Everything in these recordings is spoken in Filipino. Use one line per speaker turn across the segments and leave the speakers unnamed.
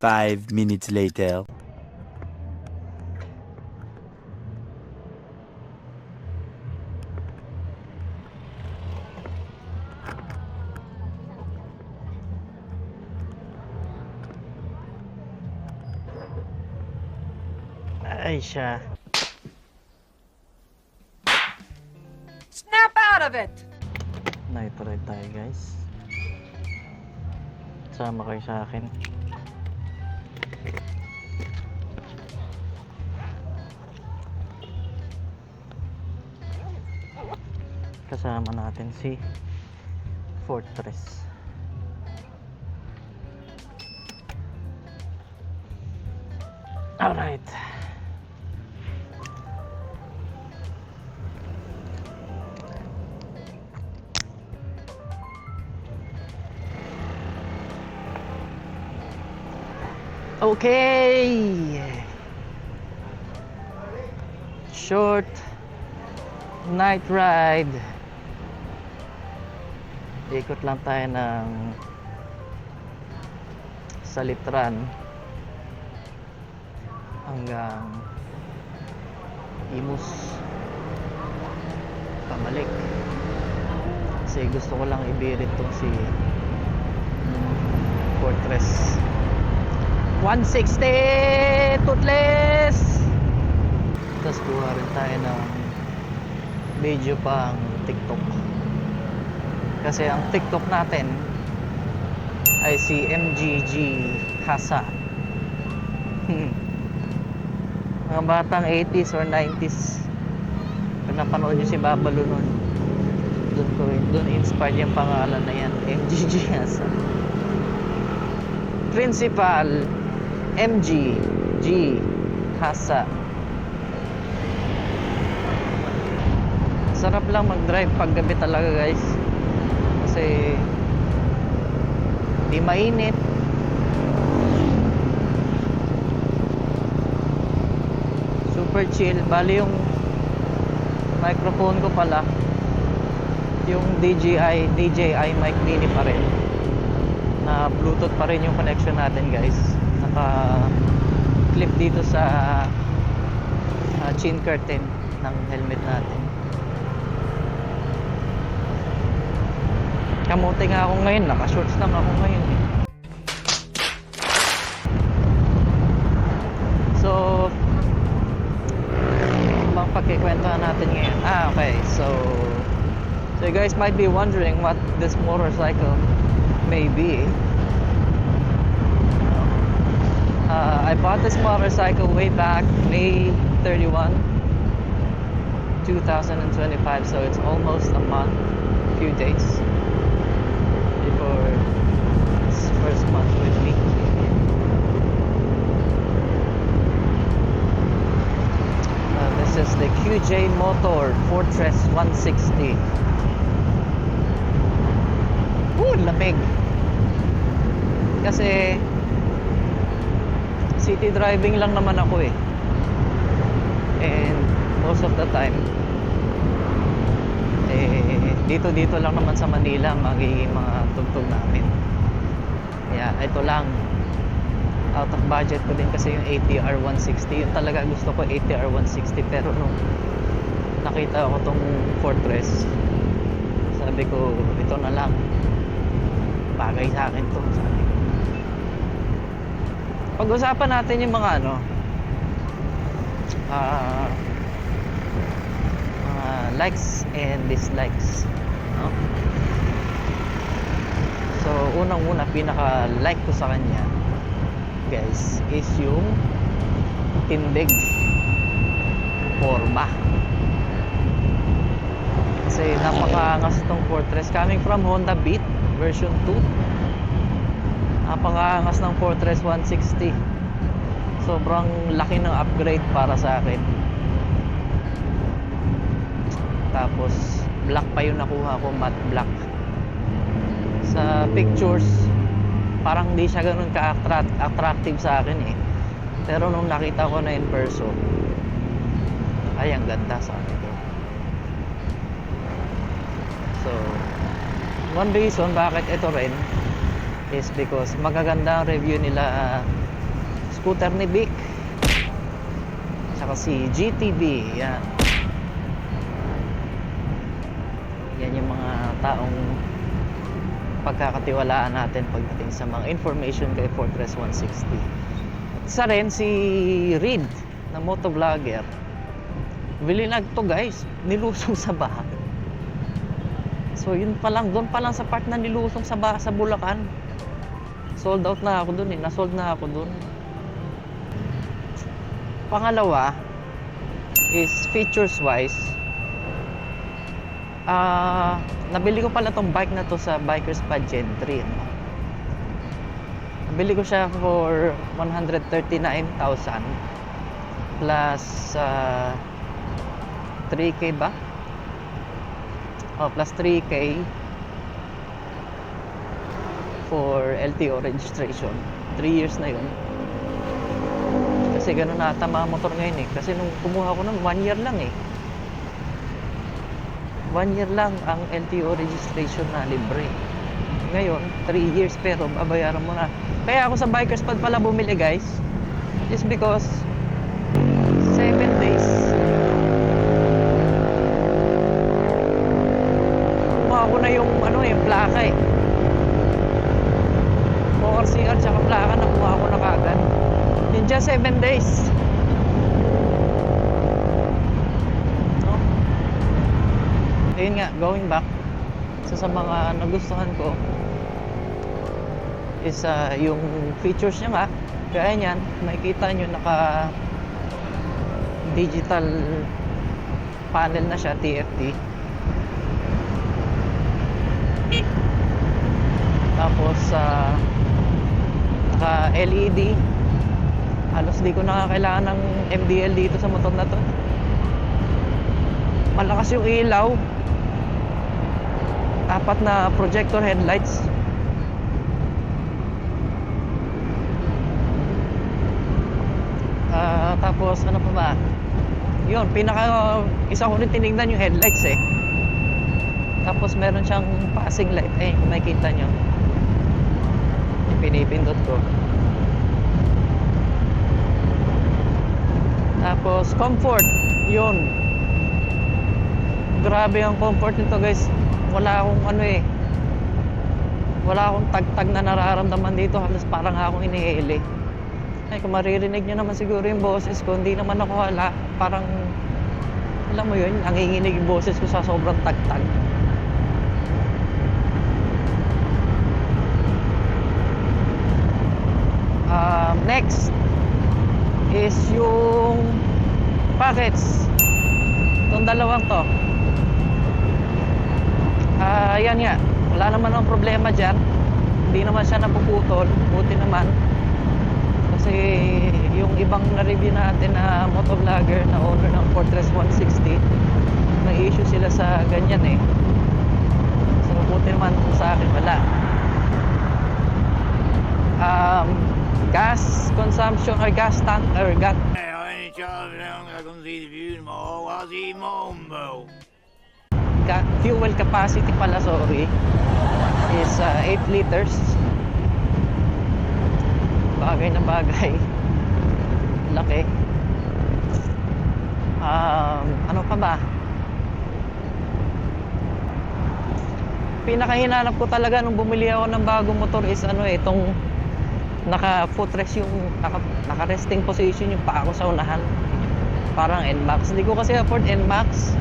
5 minutes later.
Ay siya.
Snap out of it!
Night ride tayo guys. Sama kayo sa akin. Kasama natin si Fortress. Alright. Okay. Short night ride. Ikot lang tayo ng Salitran hanggang Imus, pabalik kasi gusto ko lang ibirit tong si Fortress 160 toothless. Tapos kuha rin tayo ng video pang TikTok kasi ang TikTok natin ay si MGG Hasa. Mga batang 80s or 90s, pag napanood nyo si Babalo nun, doon inspired yung pangalan na yan, MGG Hasa. Principal MGG Hasa. Sarap lang mag-drive pag gabi talaga guys, kasi di mainit, super chill. Bali yung microphone ko pala, yung DJI mic mini pa rin, na Bluetooth pa rin yung connection natin guys. Naka clip dito sa chin curtain ng helmet natin. Kamuti nga ako ngayon, naka shorts lang ako ngayon eh. So bang pagkikwentuhan natin ngayon? Okay, so you guys might be wondering what this motorcycle may be. I bought this motorcycle way back May 31, 2025, so it's almost a month, few days before this first month with me. This is the QJ Motor Fortress 160. Lamig. Kasi city driving lang naman ako eh. And most of the time dito lang naman sa Manila magiging mga tugtog namin. Yeah, ito lang. Out of budget ko din kasi yung ATR 160. Yung talaga gusto ko ATR 160, pero nung nakita ko tong Fortress, sabi ko ito na lang. Bagay sa akin to, sabi ko. Pag-usapan natin yung mga likes and dislikes, no? So unang-una, pinaka-like ko sa kanya guys is yung tindig forma. Kasi napakaangas tong Fortress, coming from Honda Beat version 2. Napakaangas ng Fortress 160. Sobrang laki ng upgrade para sa akin. Tapos black pa yung nakuha ko, matte black. Sa pictures parang hindi siya ganun ka-attractive sa akin eh. Pero nung nakita ko na in person, ay ang ganda, sabi ko. So one reason bakit ito rin is because magaganda ang review nila scooter ni Vic. Tsaka si GTB. Yan. Yan yung mga taong pagkakatiwalaan natin pagdating sa mga information kay Fortress 160. Isa rin si Reed na motovlogger. Vilinag to guys, nilusong sa baha. So yun pa lang, doon pa lang sa part na nilusong sa baha sa Bulacan. Sold out na ako doon eh, nasold na ako doon. Pangalawa is features wise. Nabili ko pala tong bike na to sa Bikers Pageantry, no? Nabili ko siya for 139,000 plus 3K ba? Plus 3K for LTO registration. 3 years na yun. Kasi ganun na ata mga motor ngayon eh. Kasi nung kumuha ko nun, 1 year lang eh. 1 year lang ang LTO registration na libre. Ngayon, 3 years pero babayaran mo na. Kaya ako sa Bikers Pad pala bumili guys. Just because 7 days. Kumuha ko na yung yung plaka eh. ORCR tsaka plaka nakuha ko na kagad. In just 7 days. Ayun nga, going back sa mga nagustuhan ko is yung features niya nga. Kaya niyan, makikita nyo naka digital panel na siya, TFT. Tapos naka LED. Halos di ko nakakailangan ng MDL dito sa motor na to. Malakas yung ilaw. 4 na projector headlights. Tapos ano pa ba? Yun, isa ko rin tinignan yung headlights eh. Tapos meron siyang passing light. Kung makikita nyo, pinipindot ko. Tapos comfort. Yun, grabe ang comfort nito guys. Wala akong wala akong tagtag na nararamdaman dito. Halos parang akong inihili. Ay, kung maririnig nyo naman siguro yung boses ko, hindi naman ako parang, alam mo yun, nanginginig yung boses ko sa sobrang tagtag. Next is yung packets. Itong dalawang to. Yan nga, wala naman ang problema dyan. Hindi naman siya napuputol. Buti naman. Kasi yung ibang na-review natin na motovlogger na owner ng Fortress 160, may issue sila sa ganyan eh. So buti naman sa akin wala. Gas consumption or gas tank or gas fuel capacity pala, sorry, is 8 liters. Bagay na bagay. Laki. Ano pa ba? Pinakahinanap ko talaga nung bumili ako ng bagong motor is itong naka footrest, yung naka resting position yung paa ko sa unahan. Parang NMAX. Hindi ko kasi afford NMAX.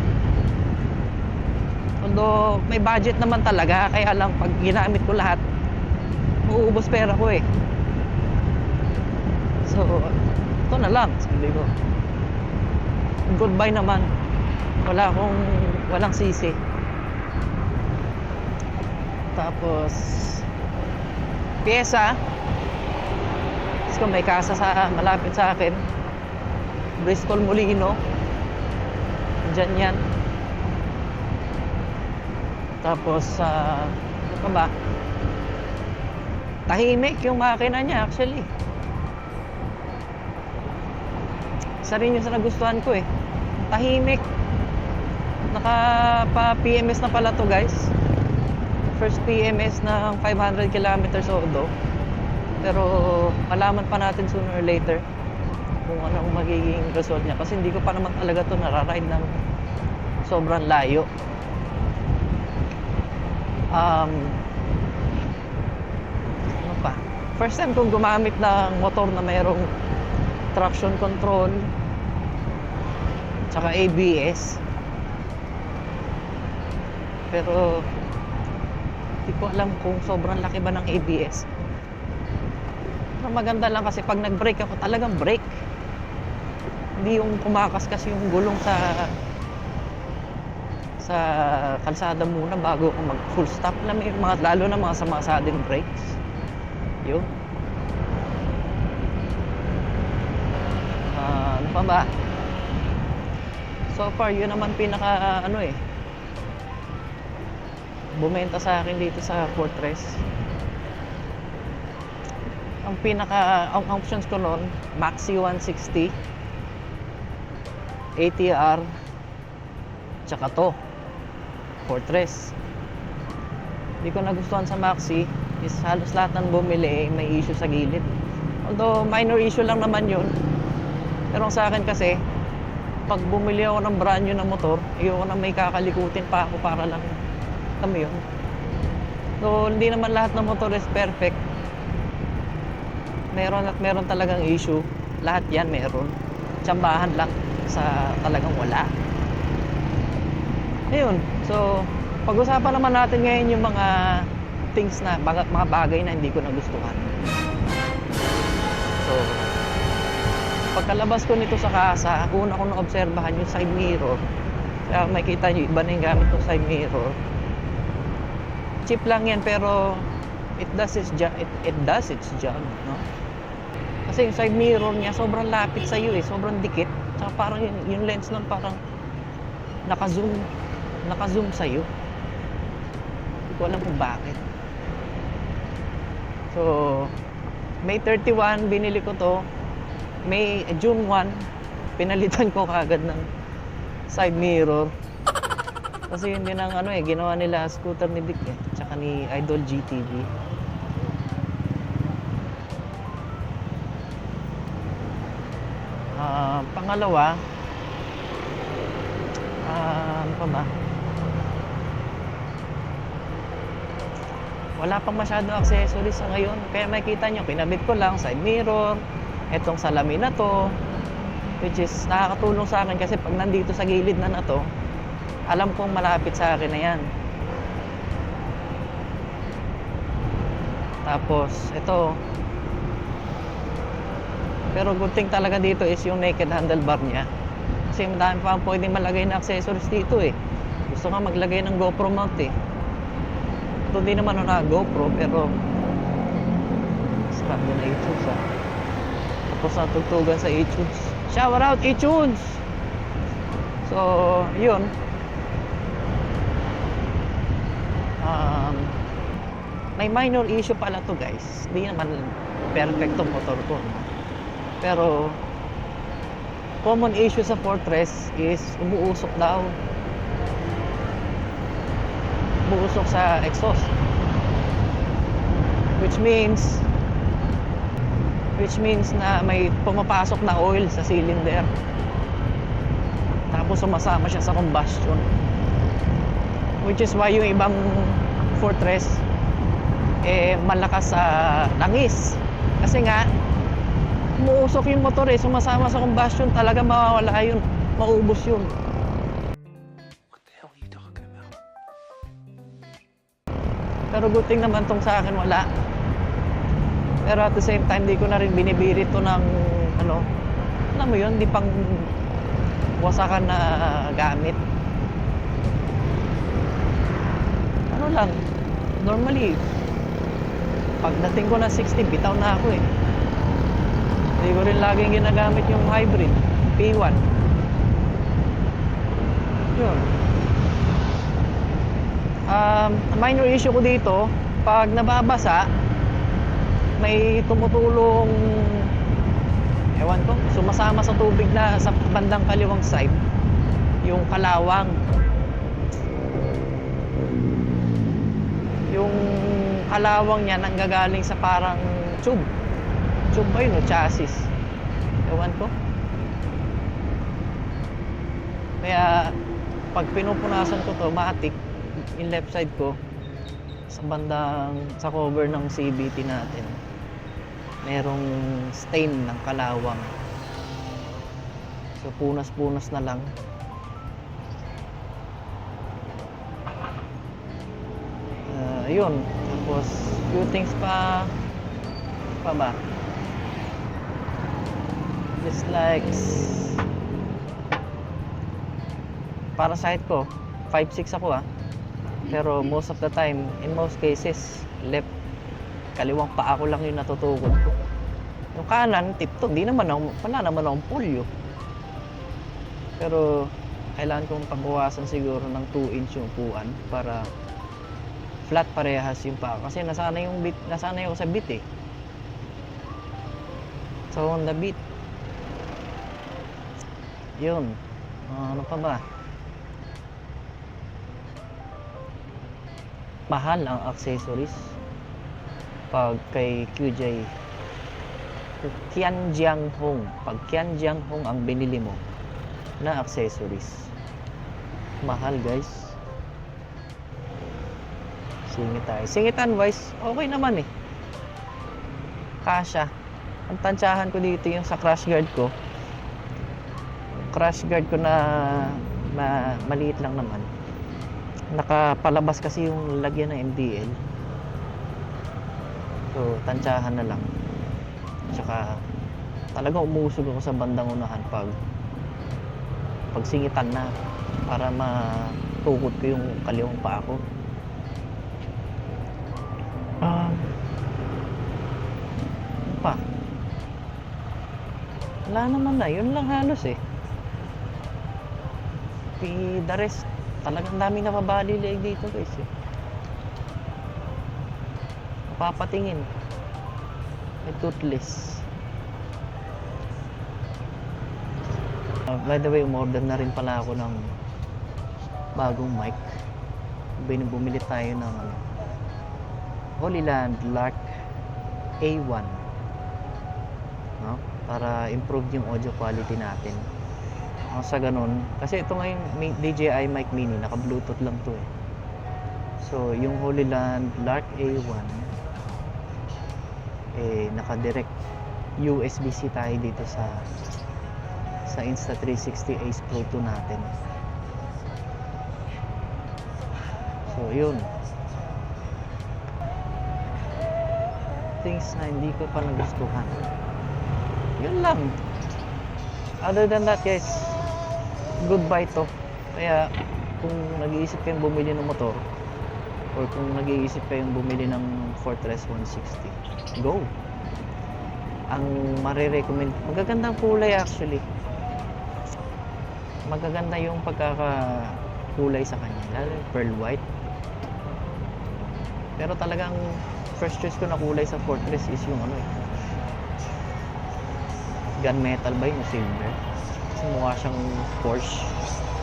Although may budget naman talaga, kaya lang pag ginamit ko lahat, mauubos pera ko eh. So, ito na lang, sabi ko. Goodbye naman. Walang sisi. Tapos pyesa. Tapos may kasa malapit sa akin. Bristol Molino. Diyan yan. Tapos ano pa ba? Tahimik yung makina niya actually. Isa rin yung sa nagustuhan ko eh. Tahimik. Naka PMS na pala to guys. First PMS ng 500 kilometers odo. Pero malaman pa natin sooner or later kung anong magiging result niya. Kasi hindi ko pa naman talaga to nararide ng sobrang layo. Ano pa? First time kong gumamit ng motor na mayroong traction control tsaka ABS. Pero hindi ko alam kung sobrang laki ba ng ABS. Pero maganda lang kasi pag nag-brake ako, talagang brake. Hindi yung kumakaskas yung gulong sa kalsada muna bago ako mag full stop. Alam mo yung mga, lalo na mga sa mga sudden brakes. Yun. Ano pa ba? So far, yun naman pinaka bumenta sa akin dito sa Fortress. Ang options ko noon, Maxi 160, ATR, tsaka to, Fortress. Hindi ko nagustuhan sa Maxi is halos lahat ng bumili may issue sa gilid. Although minor issue lang naman yun. Pero sa akin kasi, pag bumili ako ng brand new na motor, ayoko na may kakalikutin pa ako para lang kami yun. So, hindi naman lahat ng motor is perfect. Meron at meron talagang issue. Lahat yan meron. Tsambahan lang sa talagang wala. Ayun. So, pag-usapan naman natin ngayon yung mga things na, mga bagay na hindi ko nagustuhan. So, pagkalabas ko nito sa casa, una ko na-obserbahan yung side mirror. Kaya makikita nyo, iba na yung gamit ng side mirror. Cheap lang yan pero it does its job, no? Kasi yung side mirror niya sobrang lapit sa iyo sobrang dikit. Tsaka parang yung lens nun parang naka-zoom sa iyo. Hindi ko alam kung bakit. So, May 31 binili ko to. June 1 pinalitan ko kagad ng side mirror. Kasi yun din ang ginawa nila scooter ni Dick tsaka ni Idol GTV. Pangalawa, ano pa ba? Wala pang masyadong accessories sa ngayon. Kaya makikita nyo, pinabit ko lang side mirror, etong salamin na to, which is nakakatulong sa akin kasi pag nandito sa gilid na to, alam kong malapit sa akin na yan. Tapos, ito. Pero good thing talaga dito is yung naked handlebar niya. Kasi madami pa ang pwedeng malagay na accessories dito Gusto nga maglagay ng GoPro mount Ito di naman na GoPro pero stop mo na iTunes Tapos natugtugan sa iTunes. Shout out iTunes! So, yun. May minor issue pala to guys. Hindi naman perfecto motor ko. Pero common issue sa Fortress is umuusok daw. Umuusok sa exhaust. Which means na may pumapasok na oil sa cylinder. Tapos sumasama siya sa combustion. Which is why yung ibang Fortress malakas sa langis. Kasi nga umuusok yung motor sumasama sa combustion, talaga mawawala yun, maubos yun.
What the hell are you talking about?
Pero good thing naman tong sa akin wala. Pero at the same time, di ko na rin binibirit to ng alam mo yun, di pang wasakan na gamit. Ano lang, normally pagdating ko na 60, bitaw na ako Hindi ko rin laging ginagamit yung hybrid P1. Yun. Minor issue ko dito, pag nababasa, may tumutulong, ewan ko, sumasama sa tubig na sa bandang kaliwang side, yung kalawang. Yung kalawang niya nanggagaling sa parang tube. Tube ba yun o chassis? Ewan ko. Kaya pag pinupunasan ko to, matik yung left side ko sa bandang sa cover ng CVT natin. Merong stain ng kalawang. So punas-punas na lang. Ayun. Tapos few things pa ba? Just like para sa height ko 5'6" ako pero most of the time, in most cases, left kaliwang paa ko lang yung natutukod ko. Yung kanan tipto, wala naman akong polio. Pero kailangan kong pagbawasan siguro ng 2 inch yung upuan para flat parehas yung paa kasi nasanay ako sa beat eh. So on the beat yun. Ano pa ba? Mahal ang accessories pag kay QJ Tianjiang Hong. Pag Tianjiang Hong ang binili mo na accessories, mahal guys. Singit tayo. Singitan wise, okay naman eh. Kasya. Ang tansyahan ko dito yung sa crash guard ko. Crash guard ko na maliit lang naman. Nakapalabas kasi yung lagyan ng MDL. So, tansyahan na lang. Tsaka, talagang umusog ako sa bandang unahan pag singitan na para matukod ko yung kaliwang paa ko. Ano pa? Wala naman na. Yun lang halos eh. The rest, talagang daming napabali leg dito guys eh. Mapapatingin. May toothless. By the way, umorder na rin pala ako ng bagong mic. Bumili tayo ng Holyland Lark A1, no? Para improve yung audio quality natin. Sa ganun, kasi ito ngayon DJI mic mini, naka bluetooth lang to eh. So yung Holyland Lark A1 naka direct USB-C tayo dito sa Insta360 Ace Pro 2 natin. So yun, things na hindi ko pa nagustuhan. Yun lang. Other than that guys, goodbye to. Kaya kung nag-iisip kayong bumili ng motor or kung nag-iisip kayong bumili ng Fortress 160, go. Ang marirecommend, magagandang kulay actually. Magaganda yung pagkakakulay sa kanya, lalo pearl white. Pero talagang first choice ko na kulay sa Fortress is yung gunmetal ba yun, silver? Kasi mukha siyang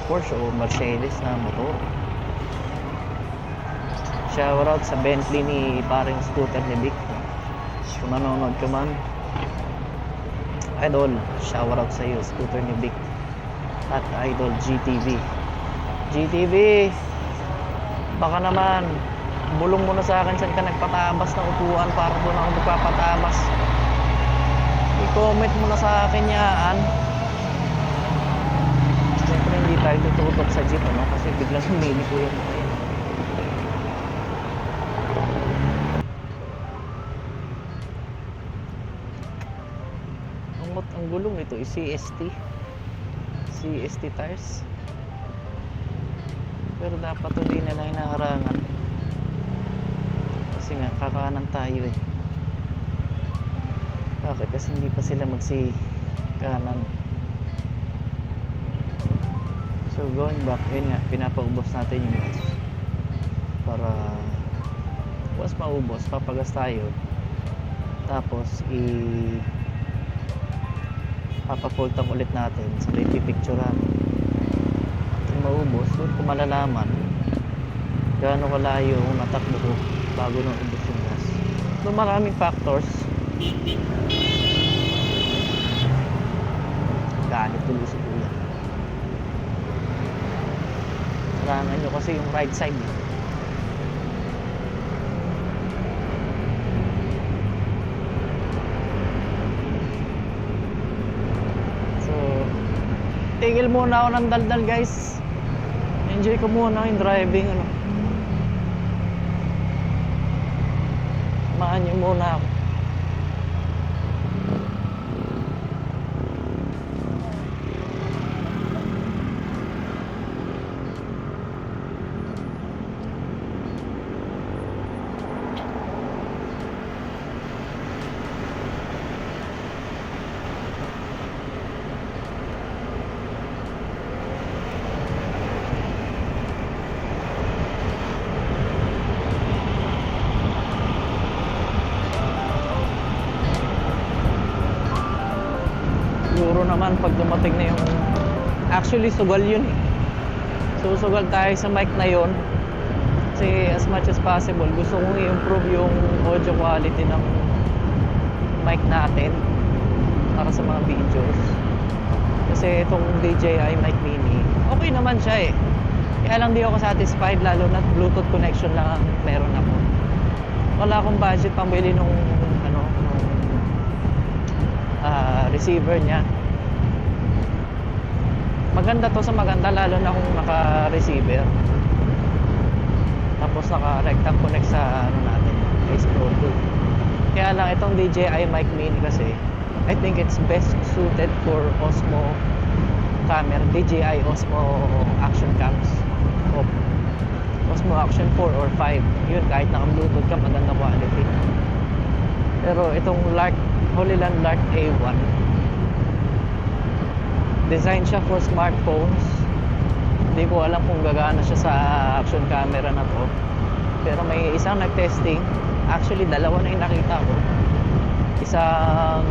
Porsche o Mercedes na motor. Shoutout sa Bentley ni paring scooter ni Vic. Kung nanonood ka man, idol, shoutout sa iyo, scooter ni Vic at idol GTV. Baka naman bulong mo na sa akin saan ka nagpatabas ng upuan para doon ako magpapatabas. I-comment mo na sa akin yan. Siyempre hindi tayo tututok sa jeep kasi biglang humili ko yun. Ang gulong nito is CST tires. Pero dapat hindi na lang inaharangan kasi nga kakanan tayo eh. Bakit? Kasi hindi pa sila kanan. So going back, yun nga, pinapaubos natin yung gas para once maubos, papagas tayo, tapos papafull tank ulit natin, sabay pipicturean. Kung maubos, doon ko malalaman gaano kalayo kung natakbo ko bago nang ubos yung gas. So maraming factors Galit tuloy si kuya. Sarangan nyo kasi yung right side eh. So, tigil muna ako ng daldal guys. Enjoy ko muna yung driving ano. Samahan nyo muna ako. Siguro naman pag dumating na yung actually sugal yun eh. So sugal tayo sa mic na yun kasi as much as possible gusto kong i-improve yung audio quality ng mic natin para sa mga videos. Kasi itong DJI mic mini okay naman siya eh, kaya lang di ako satisfied lalo na Bluetooth connection lang ang meron ako. Wala akong budget pambili nung receiver niya. Maganda to sa maganda lalo na kung naka-receiver. Tapos naka-rectang connect sa natin, Ace Pro 2. Kaya lang itong DJI mic mini kasi I think it's best suited for Osmo camera, DJI Osmo Action Cams. Osmo Action 4 or 5. Yun kahit naka-Bluetooth ka maganda quality. Pero itong Holyland Lark A1 design siya for smartphones. Hindi ko alam kung gagana siya sa action camera na to. Pero may isang nag-testing. Actually, dalawa na yung nakita ko. Isang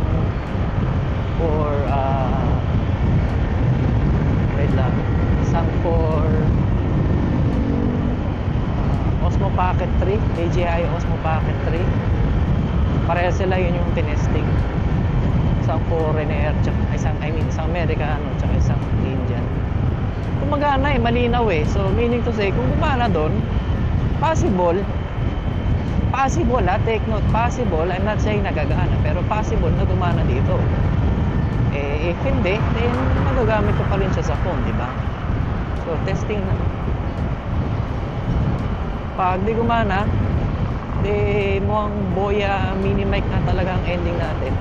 for wait lang. Isang for Osmo Pocket 3, DJI Osmo Pocket 3. Pareha sila, yun yung tinesting. Isang foreigner, isang Amerikano, tsaka isang Indian. Gumagana eh, malinaw eh. So meaning to say, kung gumana doon, possible take note, possible, I'm not saying nagagana, pero possible na gumana dito. Eh, if hindi, then magagamit ko pa rin siya sa phone, di ba? So testing na. Pag di gumana, di mukhang Boya mini mic na talaga ang ending natin.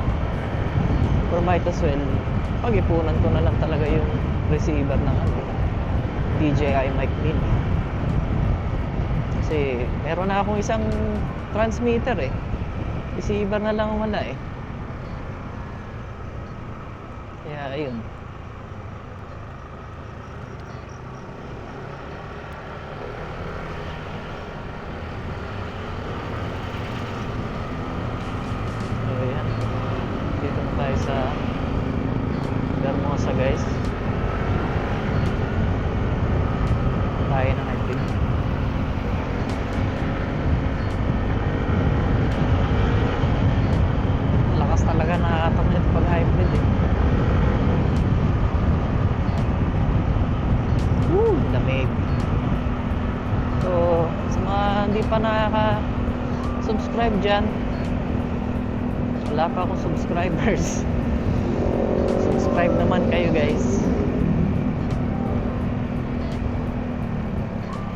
Or might as well, pag-ipunan ko na lang talaga yung receiver ng DJI mic mini. Kasi meron na akong isang transmitter eh. Receiver na lang wala eh. Kaya ayun. Sa Hermosa guys, tayo ng hybrid. Lakas talaga nakakatama nito pag hybrid eh. Lamig. So sa mga hindi pa nakaka-subscribe dyan, wala pa akong subscribers. Subscribe naman kayo guys.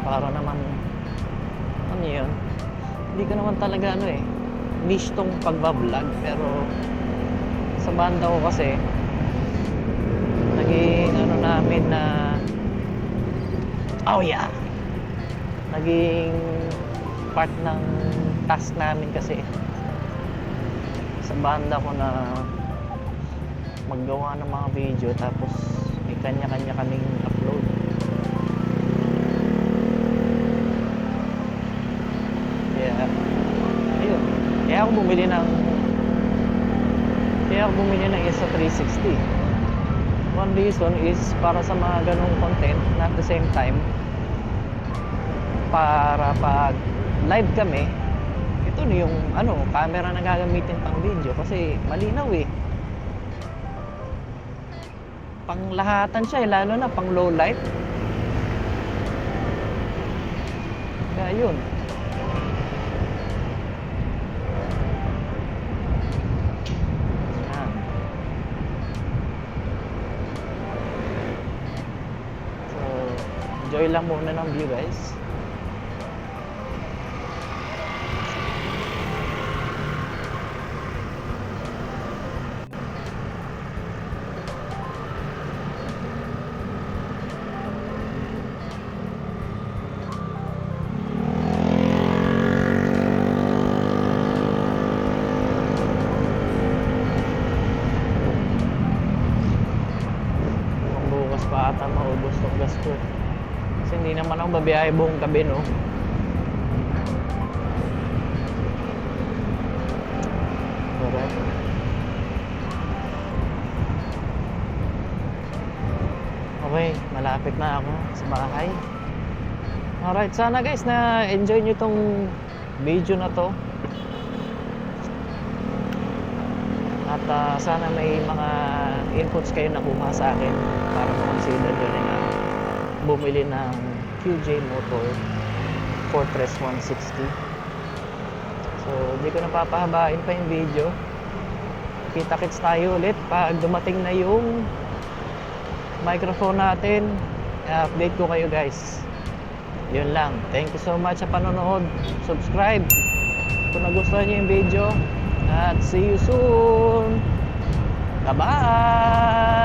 Para naman ano yun, hindi ko naman talaga niche tong pagbablog. Pero sa banda ko kasi naging namin na naging part ng task namin kasi sa banda ko na maggawa ng mga video, tapos may kanya-kanya kaming upload. Kaya ayun, kaya ako bumili ng Insta360. One reason is para sa mga ganong content, na at the same time para pag live kami, ito dun yung ano, camera na gagamitin pang video kasi malinaw eh. Panglahatan siya eh, lalo na pang low light. Kaya yun. Yan. So, enjoy lang muna ng view guys. Kung bukas pa ata maubos tong gas ko. Kasi hindi naman ako babiyahe buong gabi, no? Correct. Okay, malapit na ako sa bahay. Alright, sana guys na enjoy nyo tong video na to. At sana may mga inputs kayo nakuha sa akin para ma-consider nyo rin na bumili ng QJ Motor Fortress 160. So, hindi ko napapahabain pa yung video. Kita-kits tayo ulit pag dumating na yung microphone natin. Update ko kayo guys. Yun lang. Thank you so much sa panonood. Subscribe kung nagustuhan nyo yung video. At see you soon. Bye-bye!